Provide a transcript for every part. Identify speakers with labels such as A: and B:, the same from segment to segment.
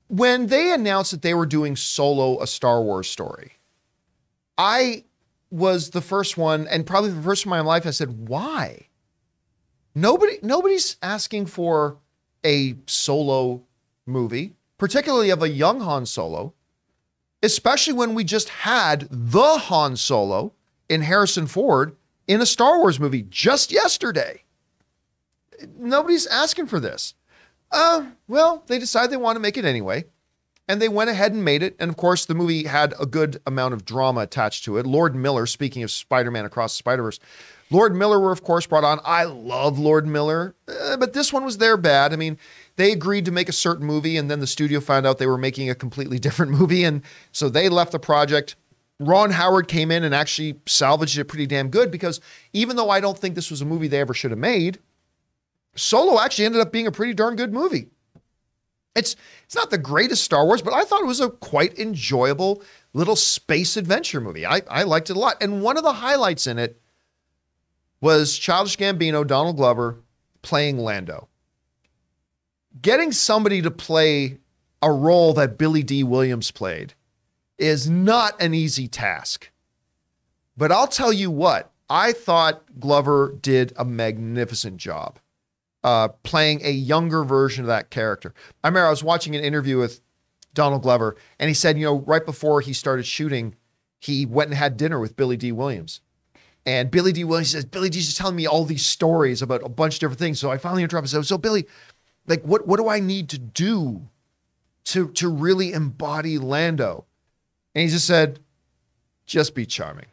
A: When they announced that they were doing Solo, a Star Wars story, I was the first one, and probably the first time in my life, I said, why? Nobody's asking for a Solo movie, particularly of a young Han Solo, especially when we just had the Han Solo in Harrison Ford in a Star Wars movie just yesterday. Nobody's asking for this. Well, they decided they want to make it anyway, and they went ahead and made it. And of course, the movie had a good amount of drama attached to it. Lord Miller, speaking of Spider-Man Across the Spider-Verse, Lord Miller were, of course, brought on. I love Lord Miller, but this one was their bad. I mean, they agreed to make a certain movie, and then the studio found out they were making a completely different movie, and so they left the project. Ron Howard came in and actually salvaged it pretty damn good, because even though I don't think this was a movie they ever should have made, Solo actually ended up being a pretty darn good movie. It's not the greatest Star Wars, but I thought it was a quite enjoyable little space adventure movie. I liked it a lot. And one of the highlights in it was Childish Gambino, Donald Glover, playing Lando. Getting somebody to play a role that Billy D. Williams played is not an easy task. But I'll tell you what, I thought Glover did a magnificent job playing a younger version of that character. I remember I was watching an interview with Donald Glover, and he said, right before he started shooting, he went and had dinner with Billy D. Williams. And Billy D. Williams says, Billy D's just telling me all these stories about a bunch of different things. So I finally interrupted and said, so Billy, like, what do I need to do to really embody Lando? And he just said, just be charming.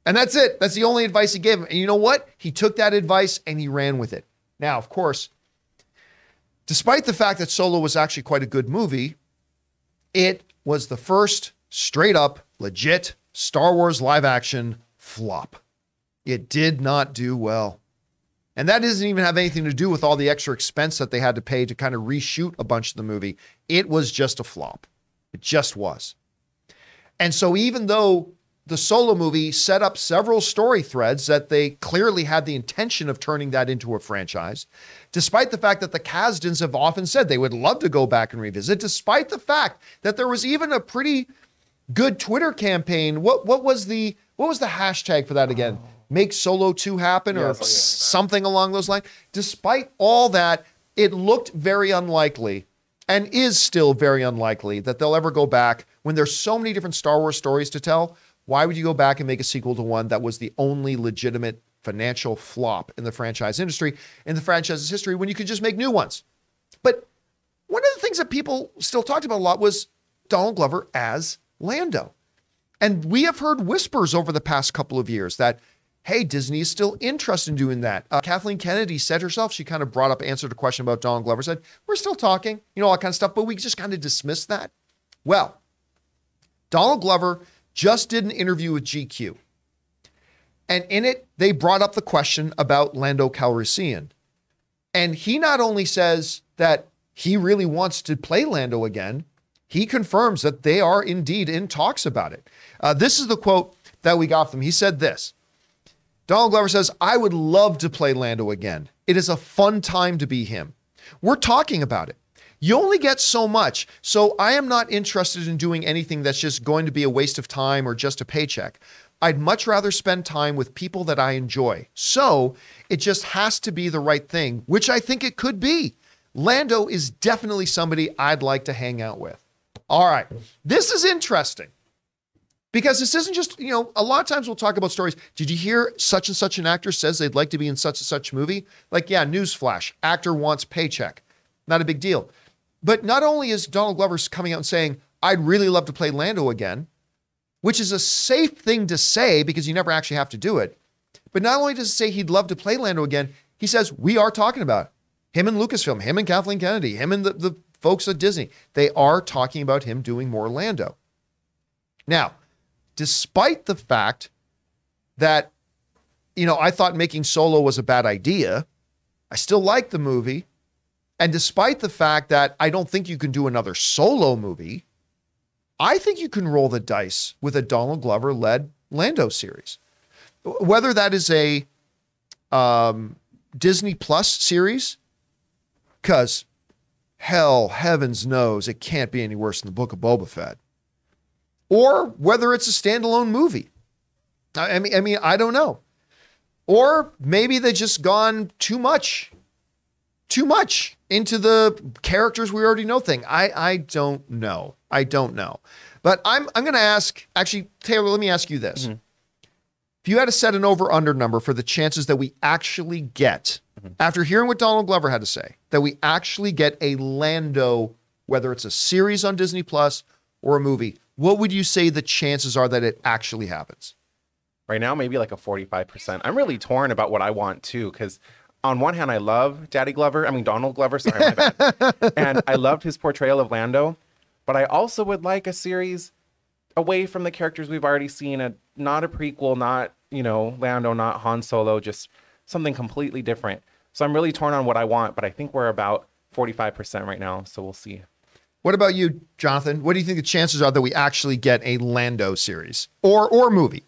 A: And that's it. That's the only advice he gave him. And you know what? He took that advice and he ran with it. Now, of course, despite the fact that Solo was actually quite a good movie, it was the first straight up, legit Star Wars live action flop. It did not do well. And that doesn't even have anything to do with all the extra expense that they had to pay to kind of reshoot a bunch of the movie. It was just a flop. It just was. And so even though the Solo movie set up several story threads that they clearly had the intention of turning that into a franchise, despite the fact that the Kasdans have often said they would love to go back and revisit, despite the fact that there was even a pretty good Twitter campaign. What was the hashtag for that again? Make Solo 2 happen, or something along those lines. Despite all that, it looked very unlikely, and is still very unlikely, that they'll ever go back when there's so many different Star Wars stories to tell. Why would you go back and make a sequel to one that was the only legitimate financial flop in the franchise industry, in the franchise's history, when you could just make new ones? But one of the things that people still talked about a lot was Donald Glover as Lando. And we have heard whispers over the past couple of years that, hey, Disney is still interested in doing that. Kathleen Kennedy said herself, she kind of brought up, answered a question about Donald Glover, said, we're still talking, all that kind of stuff, but we just kind of dismissed that. Well, Donald Glover just did an interview with GQ. And in it, they brought up the question about Lando Calrissian. And he not only says that he really wants to play Lando again, he confirms that they are indeed in talks about it. This is the quote that we got from him. He said this: Donald Glover says, I would love to play Lando again. It is a fun time to be him. We're talking about it. You only get so much, so I am not interested in doing anything that's just going to be a waste of time or just a paycheck. I'd much rather spend time with people that I enjoy. So it just has to be the right thing, which I think it could be. Lando is definitely somebody I'd like to hang out with. All right, this is interesting. Because this isn't just, a lot of times we'll talk about stories. Did you hear such and such an actor says they'd like to be in such and such movie? Like, yeah, newsflash, actor wants paycheck. Not a big deal. But not only is Donald Glover coming out and saying, I'd really love to play Lando again, which is a safe thing to say because you never actually have to do it. But not only does he say he'd love to play Lando again, he says, we are talking about it. Him and Lucasfilm, him and Kathleen Kennedy, him and the folks at Disney. They are talking about him doing more Lando. Now, despite the fact that, I thought making Solo was a bad idea, I still like the movie. And despite the fact that I don't think you can do another Solo movie, I think you can roll the dice with a Donald Glover-led Lando series. Whether that is a Disney Plus series, because hell, heavens knows it can't be any worse than the Book of Boba Fett. Or whether it's a standalone movie. I mean, I don't know. Or maybe they just gone too much into the characters we already know thing. I don't know. But I'm going to ask, actually, Taylor, let me ask you this. If you had to set an over-under number for the chances that we actually get, after hearing what Donald Glover had to say, that we actually get a Lando, whether it's a series on Disney Plus or a movie, what would you say the chances are that it actually happens?
B: Right now, maybe like a 45%. I'm really torn about what I want too, because on one hand, I love Donald Glover, sorry, my bad. And I loved his portrayal of Lando, but I also would like a series away from the characters we've already seen, not a prequel, not, Lando, not Han Solo, just something completely different. So I'm really torn on what I want, but I think we're about 45% right now, so we'll see.
A: What about you, Jonathan? What do you think the chances are that we actually get a Lando series or movie?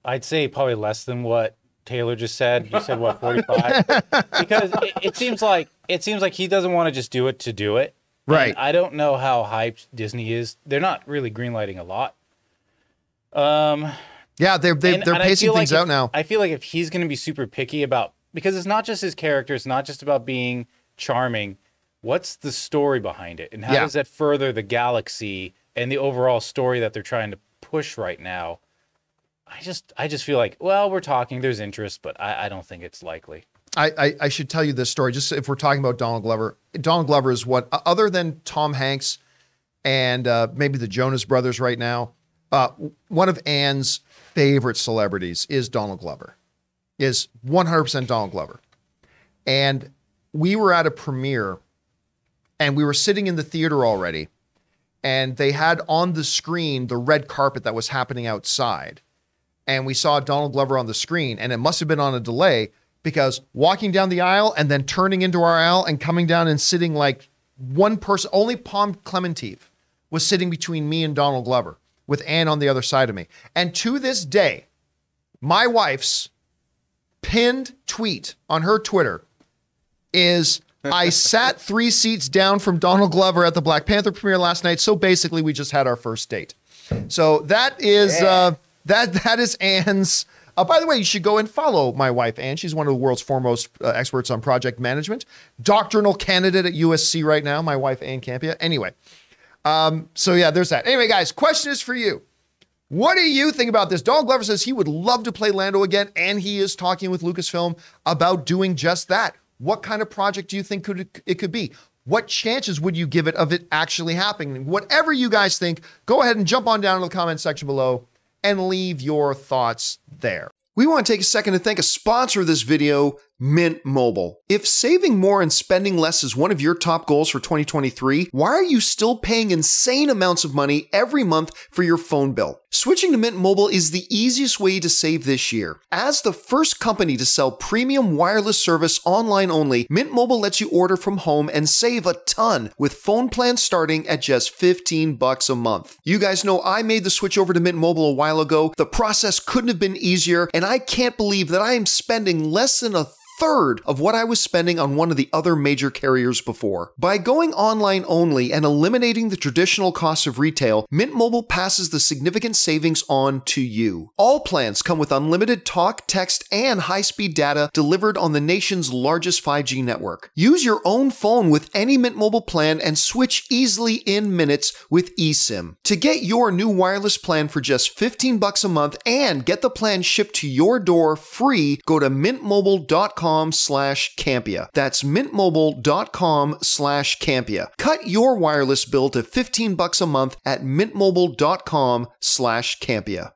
C: I'd say probably less than what Taylor just said. He said what, 45? Because it seems like he doesn't want to just do it to do it.
A: Right.
C: And I don't know how hyped Disney is. They're not really greenlighting a lot.
A: Yeah, they're pacing things out now.
C: I feel like if he's going to be super picky about, because it's not just his character, it's not just about being charming. What's the story behind it, and how does that further the galaxy and the overall story that they're trying to push right now? I just feel like, well, we're talking, there's interest, but I don't think it's likely.
A: I should tell you this story, just if we're talking about Donald Glover. Donald Glover is what, other than Tom Hanks and maybe the Jonas Brothers right now, one of Anne's favorite celebrities is Donald Glover, is 100% Donald Glover. And we were at a premiere, and we were sitting in the theater already, and they had on the screen the red carpet that was happening outside. And we saw Donald Glover on the screen, and it must have been on a delay, because walking down the aisle and then turning into our aisle and coming down and sitting like one person, only Palm Clementif was sitting between me and Donald Glover, with Anne on the other side of me. And to this day, my wife's pinned tweet on her Twitter is, I sat 3 seats down from Donald Glover at the Black Panther premiere last night, so basically we just had our first date. So that is that is Anne's. By the way, you should go and follow my wife, Anne. She's one of the world's foremost experts on project management, doctrinal candidate at USC right now, my wife, Anne Campia. Anyway, so yeah, there's that. Anyway, guys, question is for you. What do you think about this? Donald Glover says he would love to play Lando again, and he is talking with Lucasfilm about doing just that. What kind of project do you think it could be? What chances would you give it of it actually happening? Whatever you guys think, go ahead and jump on down to the comment section below and leave your thoughts there. We want to take a second to thank a sponsor of this video, Mint Mobile. If saving more and spending less is one of your top goals for 2023, why are you still paying insane amounts of money every month for your phone bill? Switching to Mint Mobile is the easiest way to save this year. As the first company to sell premium wireless service online only, Mint Mobile lets you order from home and save a ton with phone plans starting at just $15 a month. You guys know I made the switch over to Mint Mobile a while ago. The process couldn't have been easier, and I can't believe that I am spending less than a third of what I was spending on one of the other major carriers before. By going online only and eliminating the traditional costs of retail, Mint Mobile passes the significant savings on to you. All plans come with unlimited talk, text, and high-speed data delivered on the nation's largest 5G network. Use your own phone with any Mint Mobile plan and switch easily in minutes with eSIM. To get your new wireless plan for just $15 a month and get the plan shipped to your door free, go to mintmobile.com/Campia. That's mintmobile.com/Campia. Cut your wireless bill to $15 a month at mintmobile.com/Campia.